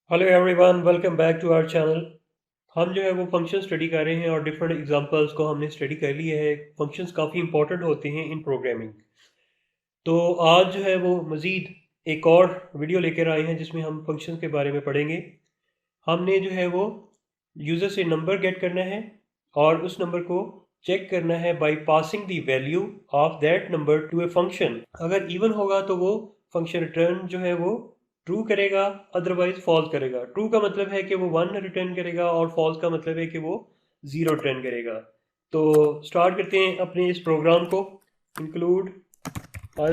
Hello everyone, welcome back to our channel. हम जो है वो फंक्शन स्टडी कर रहे हैं और डिफरेंट एग्जांपल्स को हमने स्टडी कर लिए है। फंक्शंस काफ़ी इंपॉर्टेंट होते हैं इन प्रोग्रामिंग। तो आज जो है वो मज़ीद एक और वीडियो लेकर आए हैं जिसमें हम फंक्शंस के बारे में पढ़ेंगे। हमने जो है वो यूज़र से नंबर गेट करना है और उस नंबर को चेक करना है by passing the value of that number two a function. अगर इवन होगा तो वो फंक्शन रिटर्न जो है वो ट्रू करेगा, अदरवाइज फॉल्स करेगा। ट्रू का मतलब है कि वो वन रिटर्न करेगा और फॉल्स का मतलब है कि वो ज़ीरो रिटर्न करेगा। तो स्टार्ट करते हैं अपने इस प्रोग्राम को। Include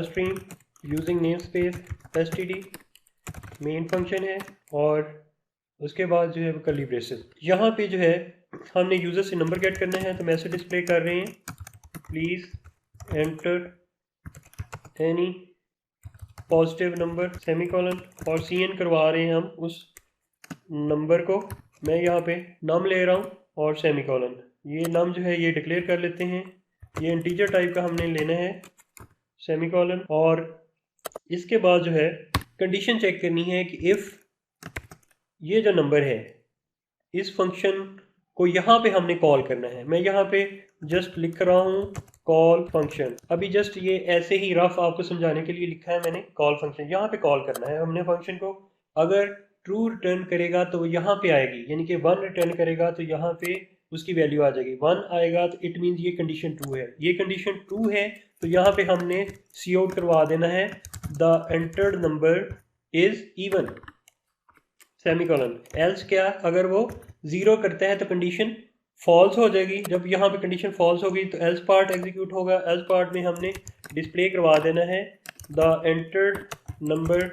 stream using name space std main function है और उसके बाद जो है वो कर्ली ब्रेसेस। यहाँ पे जो है हमने यूज़र से नंबर गेट करना है तो मैसेज डिस्प्ले कर रहे हैं, please enter any positive number semicolon, और CN करवा रहे हैं हम उस नंबर को। मैं यहाँ पे नम ले रहा हूँ और सेमीकोलन। ये नम जो है ये डिक्लेयर कर लेते हैं, ये इंटीजर टाइप का हमने लेना है, सेमीकोलन। और इसके बाद जो है कंडीशन चेक करनी है कि इफ़ ये जो नंबर है इस फंक्शन को यहाँ पे हमने कॉल करना है। मैं यहाँ पे जस्ट लिख रहा हूँ कॉल फंक्शन। अभी जस्ट ये ऐसे ही रफ आपको समझाने के लिए लिखा है मैंने, कॉल फंक्शन। यहाँ पे कॉल करना है हमने फंक्शन को। अगर ट्रू रिटर्न करेगा तो वो यहाँ पे आएगी, यानी कि वन रिटर्न करेगा तो यहाँ पे उसकी वैल्यू आ जाएगी। वन आएगा तो इट मीन्स ये कंडीशन ट्रू है। ये कंडीशन ट्रू है तो यहाँ पे हमने सी आउट करवा देना है the entered number is even semicolon. Else क्या, अगर वो ज़ीरो करता है तो कंडीशन फॉल्स हो जाएगी। जब यहाँ पे कंडीशन फॉल्स होगी तो एल्स पार्ट एग्जीक्यूट होगा। एल्स पार्ट में हमने डिस्प्ले करवा देना है the entered number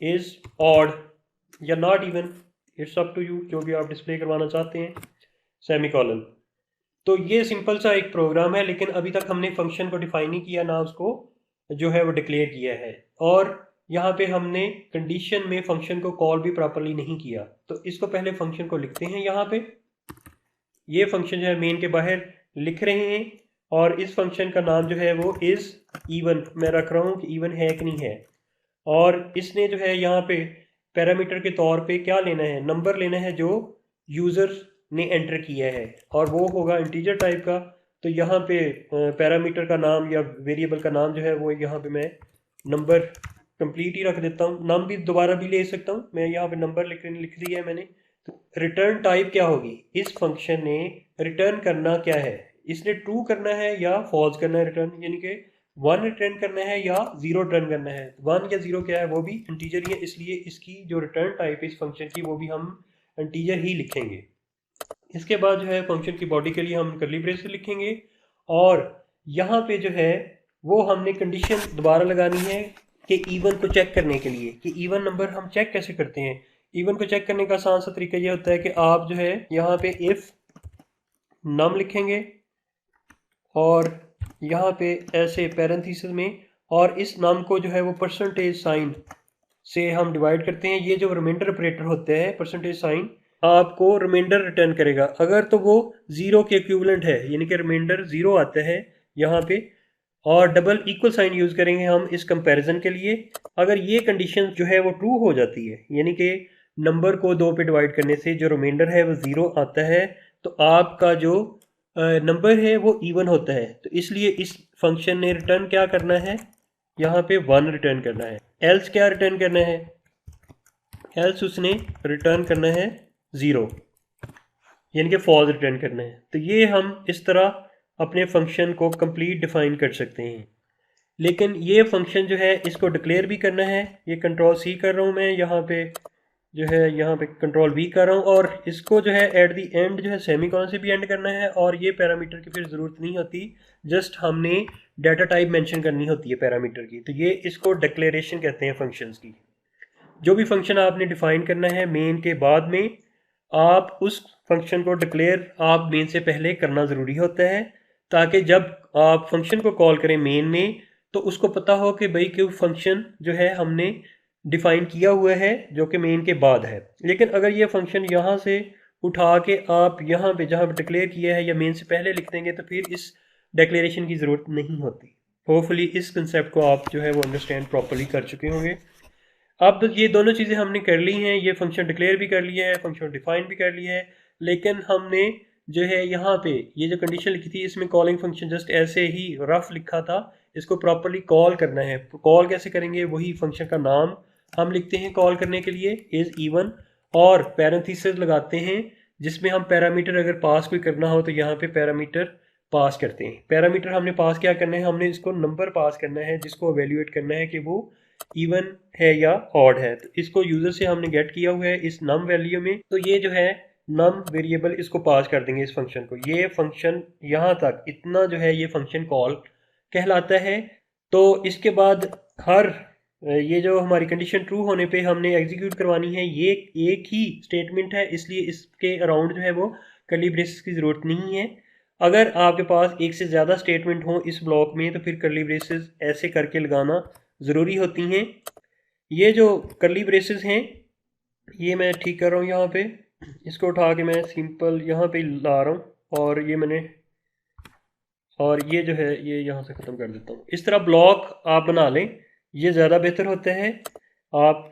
is odd या not even, it's up to you, जो भी आप डिस्प्ले करवाना चाहते हैं, सेमीकोलन। तो ये सिंपल सा एक प्रोग्राम है, लेकिन अभी तक हमने फंक्शन को डिफाइन नहीं किया ना उसको जो है वो डिक्लेयर किया है। और यहाँ पे हमने कंडीशन में फंक्शन को कॉल भी प्रॉपरली नहीं किया। तो इसको पहले फंक्शन को लिखते हैं। यहाँ पे ये फंक्शन जो है मेन के बाहर लिख रहे हैं और इस फंक्शन का नाम जो है वो इज़ इवन मैं रख रहा हूँ कि इवन है कि नहीं है। और इसने जो है यहाँ पे पैरामीटर के तौर पे क्या लेना है, नंबर लेना है जो यूज़र ने एंटर किया है और वो होगा इंटीजर टाइप का। तो यहाँ पे पैरामीटर का नाम या वेरिएबल का नाम जो है वो यहाँ पे मैं नंबर कंप्लीट ही रख देता हूँ। नाम भी दोबारा भी ले सकता हूँ, मैं यहाँ पे नंबर लिख दिया है मैंने। तो रिटर्न टाइप क्या होगी, इस फंक्शन ने रिटर्न करना क्या है, इसने ट्रू करना है या फॉल्स करना है रिटर्न, यानी कि वन रिटर्न करना है या ज़ीरो रिटर्न करना है। वन या ज़ीरो क्या है, वो भी इंटीजर ही है, इसलिए इसकी जो रिटर्न टाइप है इस फंक्शन की वो भी हम इंटीजर ही लिखेंगे। इसके बाद जो है फंक्शन की बॉडी के लिए हम कर्ली ब्रेसेस लिखेंगे और यहाँ पे जो है वो हमने कंडीशन दोबारा लगानी है कि इवन को चेक करने के लिए, कि इवन नंबर हम चेक कैसे करते हैं। इवन को चेक करने का आसान सा तरीका ये होता है कि आप जो है यहाँ पे इफ़ नम लिखेंगे और यहाँ पे ऐसे पैरेंथेसिस में, और इस नाम को जो है वो परसेंटेज साइन से हम डिवाइड करते हैं। ये जो रिमाइंडर ऑपरेटर होते हैं, परसेंटेज साइन आपको रिमाइंडर रिटर्न करेगा अगर तो वो ज़ीरो के इक्विवेलेंट है, यानी कि रिमाइंडर ज़ीरो आता है यहाँ पे। और डबल इक्वल साइन यूज़ करेंगे हम इस कंपैरिजन के लिए। अगर ये कंडीशन जो है वो ट्रू हो जाती है, यानी कि नंबर को दो पे डिवाइड करने से जो रिमाइंडर है वो ज़ीरो आता है, तो आपका जो नंबर है वो इवन होता है। तो इसलिए इस फंक्शन ने रिटर्न क्या करना है, यहाँ पे वन रिटर्न करना है। एल्स क्या रिटर्न करना है, एल्स उसने रिटर्न करना है ज़ीरो, यानी कि फॉल्स रिटर्न करना है। तो ये हम इस तरह अपने फंक्शन को कंप्लीट डिफाइन कर सकते हैं। लेकिन ये फंक्शन जो है इसको डिक्लेयर भी करना है। ये कंट्रोल सी कर रहा हूँ मैं, यहाँ पे जो है यहाँ पे कंट्रोल वी कर रहा हूँ, और इसको जो है एट दी एंड जो है सेमीकोलन से भी एंड करना है। और ये पैरामीटर की फिर ज़रूरत नहीं होती, जस्ट हमने डाटा टाइप मेंशन करनी होती है पैरामीटर की। तो ये इसको डिक्लेरेशन कहते हैं फंक्शंस की। जो भी फंक्शन आपने डिफाइन करना है मेन के बाद में, आप उस फंक्शन को डिक्लेयर आप मेन से पहले करना ज़रूरी होता है, ताकि जब आप फंक्शन को कॉल करें मेन में तो उसको पता हो कि भाई कि फंक्शन जो है हमने डिफाइन किया हुआ है जो कि मेन के बाद है। लेकिन अगर ये फंक्शन यहाँ से उठा के आप यहाँ पे जहाँ पे डिक्लेयर किया है या मेन से पहले लिख देंगे तो फिर इस डिक्लेरेशन की ज़रूरत नहीं होती। होपफुली इस कंसेप्ट को आप जो है वो अंडरस्टैंड प्रॉपरली कर चुके होंगे। अब ये दोनों चीज़ें हमने कर ली हैं, ये फंक्शन डिक्लेयर भी कर लिया है, फंक्शन डिफाइन भी कर लिया है, लेकिन हमने जो है यहाँ पे ये जो कंडीशन लिखी थी इसमें कॉलिंग फंक्शन जस्ट ऐसे ही रफ लिखा था, इसको प्रॉपर्ली कॉल करना है। कॉल कैसे करेंगे, वही फंक्शन का नाम हम लिखते हैं कॉल करने के लिए इज़ इवन, और पैरेंथेसिस लगाते हैं जिसमें हम पैरामीटर अगर पास कोई करना हो तो यहाँ पे पैरामीटर पास करते हैं। पैरामीटर हमने पास क्या करना है, हमने इसको नंबर पास करना है जिसको एवेल्यूएट करना है कि वो इवन है या ऑड है। तो इसको यूज़र से हमने गेट किया हुआ है इस नम वैल्यू में, तो ये जो है नम वेरिएबल इसको पास कर देंगे इस फंक्शन को। ये फंक्शन यहाँ तक इतना जो है ये फंक्शन कॉल कहलाता है। तो इसके बाद हर ये जो हमारी कंडीशन ट्रू होने पे हमने एग्जीक्यूट करवानी है, ये एक ही स्टेटमेंट है, इसलिए इसके अराउंड जो है वो कर्ली ब्रेसेस की ज़रूरत नहीं है। अगर आपके पास एक से ज़्यादा स्टेटमेंट हो इस ब्लॉक में तो फिर कर्ली ब्रेसेस ऐसे करके लगाना ज़रूरी होती हैं। ये जो कर्ली ब्रेसेस हैं ये मैं ठीक कर रहा हूँ यहाँ पे, इसको उठा के मैं सिंपल यहाँ पे ला रहा हूँ और ये मैंने, और ये जो है ये यहाँ से ख़त्म कर देता हूँ। इस तरह ब्लॉक आप बना लें, ये ज़्यादा बेहतर होता है। आप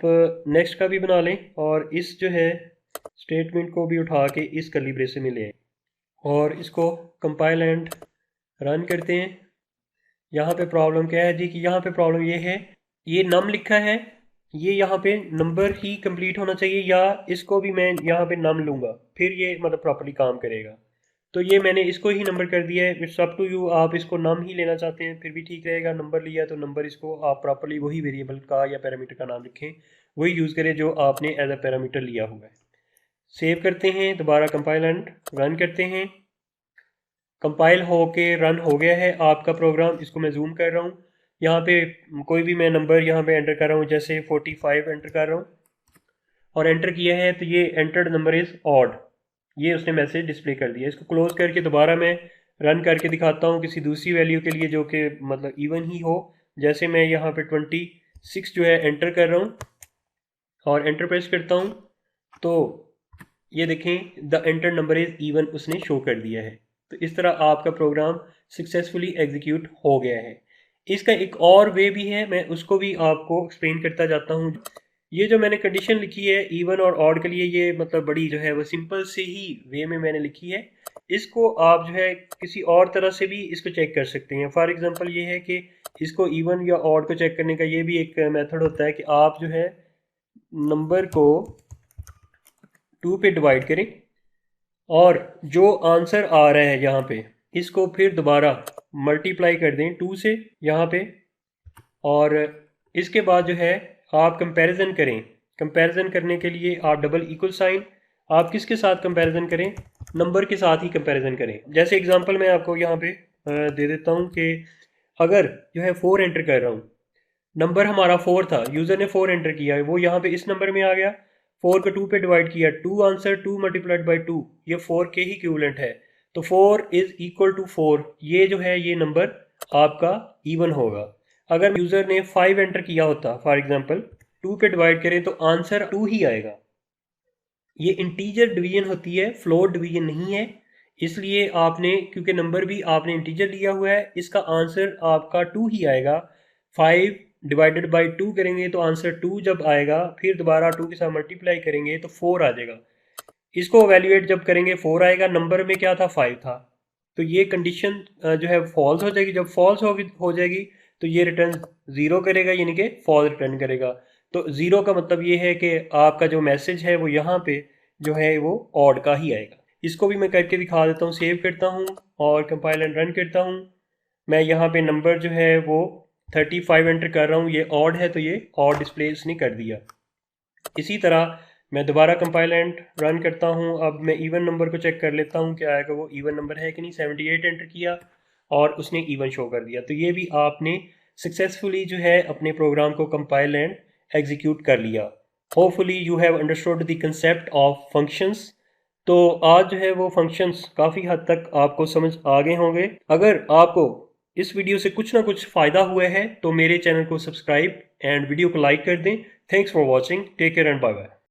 नेक्स्ट का भी बना लें और इस जो है स्टेटमेंट को भी उठा के इस कर्ली ब्रेसेस में ले आए और इसको कंपाइल एंड रन करते हैं। यहाँ पे प्रॉब्लम क्या है जी, कि यहाँ पे प्रॉब्लम ये है, ये नम लिखा है, ये यहाँ पे नंबर ही कंप्लीट होना चाहिए, या इसको भी मैं यहाँ पे नम लूँगा फिर ये मतलब प्रॉपर्ली काम करेगा। तो ये मैंने इसको ही नंबर कर दिया है, इट्स अप टू यू, आप इसको नम ही लेना चाहते हैं फिर भी ठीक रहेगा। नंबर लिया तो नंबर इसको आप प्रॉपर्ली वही वेरिएबल का या पैरामीटर का नाम लिखें, वही यूज़ करें जो आपने एज अ पैरामीटर लिया हुआ है। सेव करते हैं, दोबारा कंपाइल एंड रन करते हैं। कंपाइल हो के रन हो गया है आपका प्रोग्राम। इसको मैं जूम कर रहा हूँ, यहाँ पे कोई भी मैं नंबर यहाँ पे एंटर कर रहा हूँ, जैसे 45 एंटर कर रहा हूँ और एंटर किया है तो ये एंटर्ड नंबर इज़ ऑड, ये उसने मैसेज डिस्प्ले कर दिया। इसको क्लोज करके दोबारा मैं रन करके दिखाता हूँ किसी दूसरी वैल्यू के लिए जो कि मतलब इवन ही हो। जैसे मैं यहाँ पे 26 जो है एंटर कर रहा हूँ और एंटर प्रेस करता हूँ तो ये देखें the enter number is even उसने शो कर दिया है। तो इस तरह आपका प्रोग्राम सक्सेसफुली एग्जीक्यूट हो गया है। इसका एक और वे भी है, मैं उसको भी आपको एक्सप्लेन करता जाता हूँ। ये जो मैंने कंडीशन लिखी है इवन और ऑड के लिए, ये मतलब बड़ी जो है वो सिंपल से ही वे में मैंने लिखी है। इसको आप जो है किसी और तरह से भी इसको चेक कर सकते हैं। फॉर एग्जांपल ये है कि इसको इवन या ऑड को चेक करने का ये भी एक मेथड होता है कि आप जो है नंबर को 2 पे डिवाइड करें और जो आंसर आ रहा है यहाँ पे इसको फिर दोबारा मल्टीप्लाई कर दें 2 से यहाँ पे, और इसके बाद जो है आप कंपैरिजन करें। कंपैरिजन करने के लिए आप डबल इक्वल साइन, आप किसके साथ कंपैरिजन करें, नंबर के साथ ही कंपैरिजन करें। जैसे एग्जांपल मैं आपको यहाँ पे दे देता हूँ कि अगर जो है 4 एंटर कर रहा हूँ, नंबर हमारा 4 था, यूज़र ने 4 एंटर किया है, वो यहाँ पे इस नंबर में आ गया, 4 को 2 पे डिवाइड किया, 2 आंसर 2 मल्टीप्लाइड बाई 2, ये 4 के ही इक्विवेलेंट है। तो 4 इज़ इक्वल टू 4, ये जो है ये नंबर आपका इवन होगा। अगर यूज़र ने 5 एंटर किया होता, फॉर एग्जांपल 2 पे डिवाइड करें तो आंसर 2 ही आएगा। ये इंटीजर डिवीजन होती है, फ्लोट डिवीजन नहीं है, इसलिए आपने क्योंकि नंबर भी आपने इंटीजर लिया हुआ है, इसका आंसर आपका 2 ही आएगा। 5 डिवाइडेड बाई 2 करेंगे तो आंसर 2 जब आएगा, फिर दोबारा 2 के साथ मल्टीप्लाई करेंगे तो 4 आ जाएगा। इसको वैल्यूएट जब करेंगे 4 आएगा, नंबर में क्या था 5 था। तो ये कंडीशन जो है फॉल्स हो जाएगी। जब फॉल्स हो जाएगी तो ये रिटर्न 0 करेगा, यानी कि फॉल्स रिटर्न करेगा। तो 0 का मतलब ये है कि आपका जो मैसेज है वो यहाँ पे जो है वो ऑड का ही आएगा। इसको भी मैं करके दिखा देता हूँ। सेव करता हूँ और कंपाइल एंड रन करता हूँ। मैं यहाँ पे नंबर जो है वो 35 एंटर कर रहा हूँ, ये ऑड है तो ये ऑड डिस्प्ले इसने कर दिया। इसी तरह मैं दोबारा कंपाइल एंड रन करता हूँ। अब मैं इवन नंबर को चेक कर लेता हूँ क्या आएगा, वो इवन नंबर है कि नहीं। 78 एंटर किया और उसने इवन शो कर दिया। तो ये भी आपने सक्सेसफुली जो है अपने प्रोग्राम को कंपाइल एंड एग्जीक्यूट कर लिया। Hopefully you have understood the concept of functions. तो आज जो है वो फंक्शंस काफ़ी हद तक आपको समझ आ गए होंगे। अगर आपको इस वीडियो से कुछ ना कुछ फ़ायदा हुआ है तो मेरे चैनल को सब्सक्राइब एंड वीडियो को लाइक कर दें। Thanks for watching, take care and bye bye.